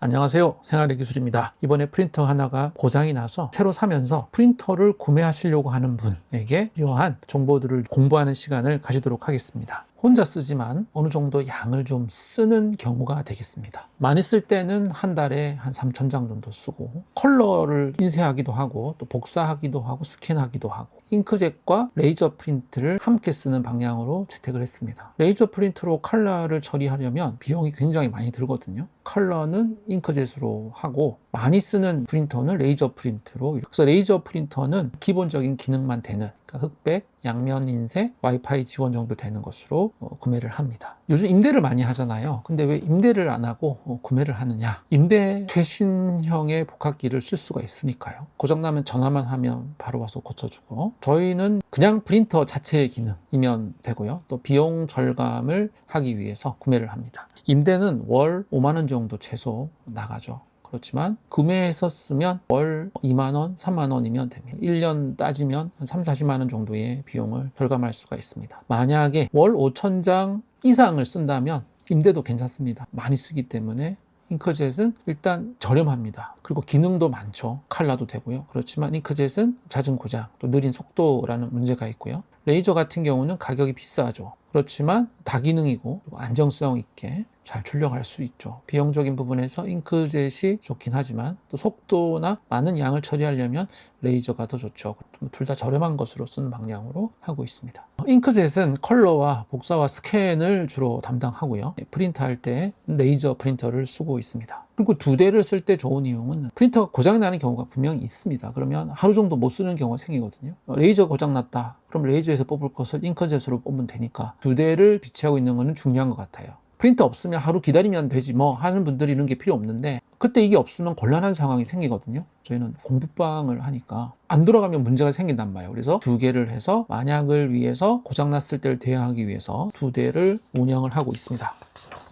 안녕하세요, 생활의 기술입니다. 이번에 프린터 하나가 고장이 나서 새로 사면서 프린터를 구매하시려고 하는 분에게 필요한 정보들을 공부하는 시간을 가지도록 하겠습니다. 혼자 쓰지만 어느 정도 양을 좀 쓰는 경우가 되겠습니다. 많이 쓸 때는 한 달에 한 3,000장 정도 쓰고, 컬러를 인쇄하기도 하고 또 복사하기도 하고 스캔하기도 하고, 잉크젯과 레이저 프린트를 함께 쓰는 방향으로 채택을 했습니다. 레이저 프린트로 컬러를 처리하려면 비용이 굉장히 많이 들거든요. 컬러는 잉크젯으로 하고, 많이 쓰는 프린터는 레이저 프린트로. 그래서 레이저 프린터는 기본적인 기능만 되는, 그러니까 흑백, 양면 인쇄, 와이파이 지원 정도 되는 것으로 구매를 합니다. 요즘 임대를 많이 하잖아요. 근데 왜 임대를 안 하고 구매를 하느냐? 임대 최신형의 복합기를 쓸 수가 있으니까요. 고장나면 전화만 하면 바로 와서 고쳐주고, 저희는 그냥 프린터 자체의 기능이면 되고요. 또 비용 절감을 하기 위해서 구매를 합니다. 임대는 월 5만 원 정도 최소 나가죠. 그렇지만 구매해서 쓰면 월 2만 원, 3만 원이면 됩니다. 1년 따지면 한 3, 40만 원 정도의 비용을 절감할 수가 있습니다. 만약에 월 5,000장 이상을 쓴다면 임대도 괜찮습니다. 많이 쓰기 때문에 잉크젯은 일단 저렴합니다. 그리고 기능도 많죠. 컬러도 되고요. 그렇지만 잉크젯은 잦은 고장, 또 느린 속도라는 문제가 있고요. 레이저 같은 경우는 가격이 비싸죠. 그렇지만 다기능이고 안정성 있게 잘 출력할 수 있죠. 비용적인 부분에서 잉크젯이 좋긴 하지만 또 속도나 많은 양을 처리하려면 레이저가 더 좋죠. 둘 다 저렴한 것으로 쓰는 방향으로 하고 있습니다. 잉크젯은 컬러와 복사와 스캔을 주로 담당하고요. 프린트할 때 레이저 프린터를 쓰고 있습니다. 그리고 두 대를 쓸 때 좋은 이유는 프린터가 고장이 나는 경우가 분명히 있습니다. 그러면 하루 정도 못 쓰는 경우가 생기거든요. 레이저 고장 났다. 그럼 레이저에서 뽑을 것을 잉크젯으로 뽑으면 되니까 두 대를 비치하고 있는 것은 중요한 것 같아요. 프린터 없으면 하루 기다리면 되지 뭐 하는 분들이 이런 게 필요 없는데, 그때 이게 없으면 곤란한 상황이 생기거든요. 저희는 공부방을 하니까 안 돌아가면 문제가 생긴단 말이에요. 그래서 두 개를 해서 만약을 위해서 고장났을 때를 대응하기 위해서 두 대를 운영을 하고 있습니다.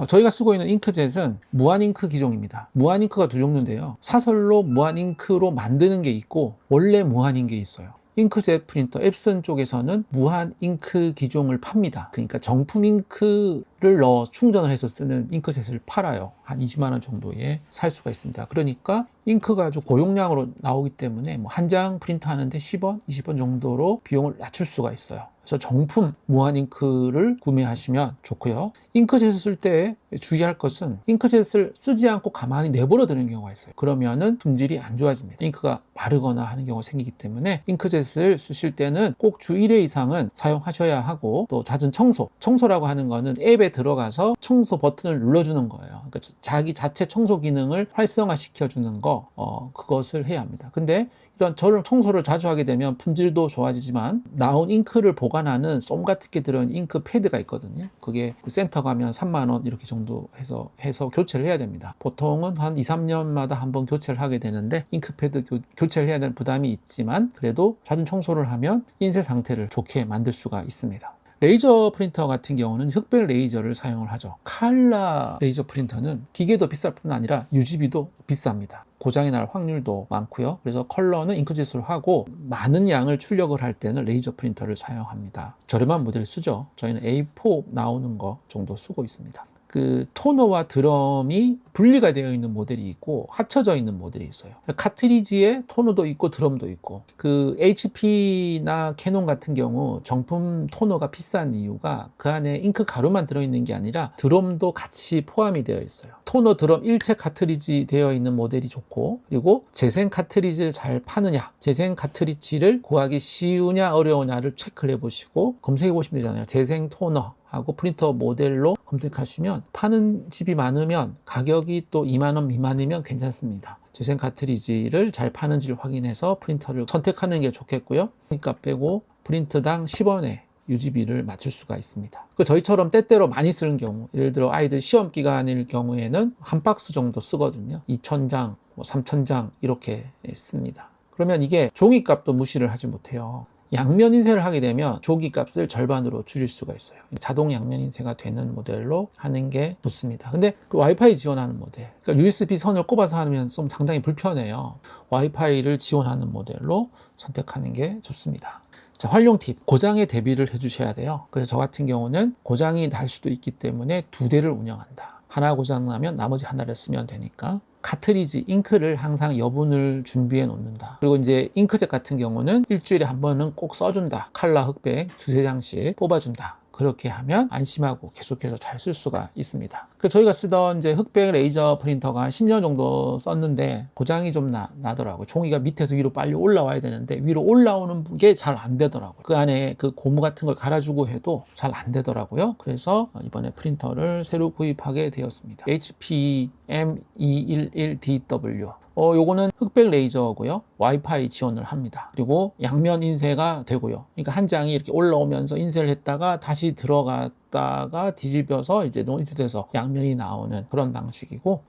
저희가 쓰고 있는 잉크젯은 무한잉크 기종입니다. 무한잉크가 두 종류인데요. 사설로 무한잉크로 만드는 게 있고 원래 무한인 게 있어요. 잉크젯 프린터 앱슨 쪽에서는 무한 잉크 기종을 팝니다. 그러니까 정품 잉크를 넣어 충전을 해서 쓰는 잉크젯을 팔아요. 한 20만 원 정도에 살 수가 있습니다. 그러니까 잉크가 아주 고용량으로 나오기 때문에 뭐 한 장 프린터 하는데 10원, 20원 정도로 비용을 낮출 수가 있어요. 그래서 정품 무한 잉크를 구매하시면 좋고요. 잉크젯을 쓸 때 주의할 것은 잉크젯을 쓰지 않고 가만히 내버려 두는 경우가 있어요. 그러면은 품질이 안 좋아집니다. 잉크가 마르거나 하는 경우가 생기기 때문에 잉크젯을 쓰실 때는 꼭 주 1회 이상은 사용하셔야 하고, 또 잦은 청소라고 하는 거는 앱에 들어가서 청소 버튼을 눌러주는 거예요. 그러니까 자기 자체 청소 기능을 활성화시켜주는 거, 그것을 해야 합니다. 근데 이런 저런 청소를 자주 하게 되면 품질도 좋아지지만 나온 잉크를 보관하는 솜 같은 게 들어있는 잉크 패드가 있거든요. 그게 센터 가면 3만 원 이렇게 정도 해서 교체를 해야 됩니다. 보통은 한 2, 3년마다 한번 교체를 하게 되는데 잉크 패드 교체를 해야 되는 부담이 있지만 그래도 잦은 청소를 하면 인쇄 상태를 좋게 만들 수가 있습니다. 레이저 프린터 같은 경우는 흑백 레이저를 사용을 하죠. 칼라 레이저 프린터는 기계도 비쌀 뿐 아니라 유지비도 비쌉니다. 고장이 날 확률도 많고요. 그래서 컬러는 잉크젯으로 하고 많은 양을 출력을 할 때는 레이저 프린터를 사용합니다. 저렴한 모델 쓰죠. 저희는 A4 나오는 거 정도 쓰고 있습니다. 그 토너와 드럼이 분리가 되어 있는 모델이 있고 합쳐져 있는 모델이 있어요. 카트리지에 토너도 있고 드럼도 있고, 그 HP나 캐논 같은 경우 정품 토너가 비싼 이유가 그 안에 잉크 가루만 들어있는 게 아니라 드럼도 같이 포함이 되어 있어요. 토너 드럼 일체 카트리지 되어 있는 모델이 좋고, 그리고 재생 카트리지를 잘 파느냐, 재생 카트리지를 구하기 쉬우냐 어려우냐를 체크를 해보시고 검색해 보시면 되잖아요. 재생 토너 하고 프린터 모델로 검색하시면 파는 집이 많으면 가격이 또 2만 원 미만이면 괜찮습니다. 재생 카트리지를 잘 파는지를 확인해서 프린터를 선택하는 게 좋겠고요. 그러니까 빼고 프린트당 10원에 유지비를 맞출 수가 있습니다. 저희처럼 때때로 많이 쓰는 경우, 예를 들어 아이들 시험 기간일 경우에는 한 박스 정도 쓰거든요. 2,000장, 3,000장 이렇게 씁니다. 그러면 이게 종이값도 무시를 하지 못해요. 양면 인쇄를 하게 되면 조기 값을 절반으로 줄일 수가 있어요. 자동 양면 인쇄가 되는 모델로 하는 게 좋습니다. 근데 그 와이파이 지원하는 모델, 그러니까 USB 선을 꼽아서 하면 좀 상당히 불편해요. 와이파이를 지원하는 모델로 선택하는 게 좋습니다. 자, 활용 팁. 고장에 대비를 해주셔야 돼요. 그래서 저 같은 경우는 고장이 날 수도 있기 때문에 두 대를 운영한다. 하나 고장 나면 나머지 하나를 쓰면 되니까 카트리지, 잉크를 항상 여분을 준비해 놓는다. 그리고 이제 잉크젯 같은 경우는 일주일에 한 번은 꼭 써준다. 칼라 흑백 두세 장씩 뽑아준다. 그렇게 하면 안심하고 계속해서 잘 쓸 수가 있습니다. 저희가 쓰던 이제 흑백 레이저 프린터가 한 10년 정도 썼는데 고장이 좀 나더라고요. 종이가 밑에서 위로 빨리 올라와야 되는데 위로 올라오는 게 잘 안 되더라고요. 그 안에 그 고무 같은 걸 갈아주고 해도 잘 안 되더라고요. 그래서 이번에 프린터를 새로 구입하게 되었습니다. HP M211DW. 요거는 흑백 레이저고요. 와이파이 지원을 합니다. 그리고 양면 인쇄가 되고요. 그러니까 한 장이 이렇게 올라오면서 인쇄를 했다가 다시 들어갔다가 뒤집어서 이제 인쇄돼서 양면이 나오는 그런 방식이고,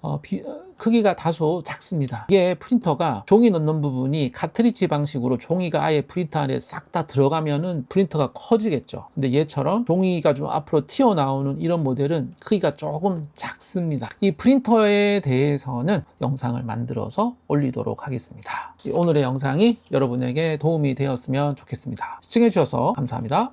크기가 다소 작습니다. 이게 프린터가 종이 넣는 부분이 카트리지 방식으로 종이가 아예 프린터 안에 싹 다 들어가면은 프린터가 커지겠죠. 근데 얘처럼 종이가 좀 앞으로 튀어나오는 이런 모델은 크기가 조금 작습니다. 이 프린터에 대해서는 영상을 만들어서 올리도록 하겠습니다. 오늘의 영상이 여러분에게 도움이 되었으면 좋겠습니다. 시청해 주셔서 감사합니다.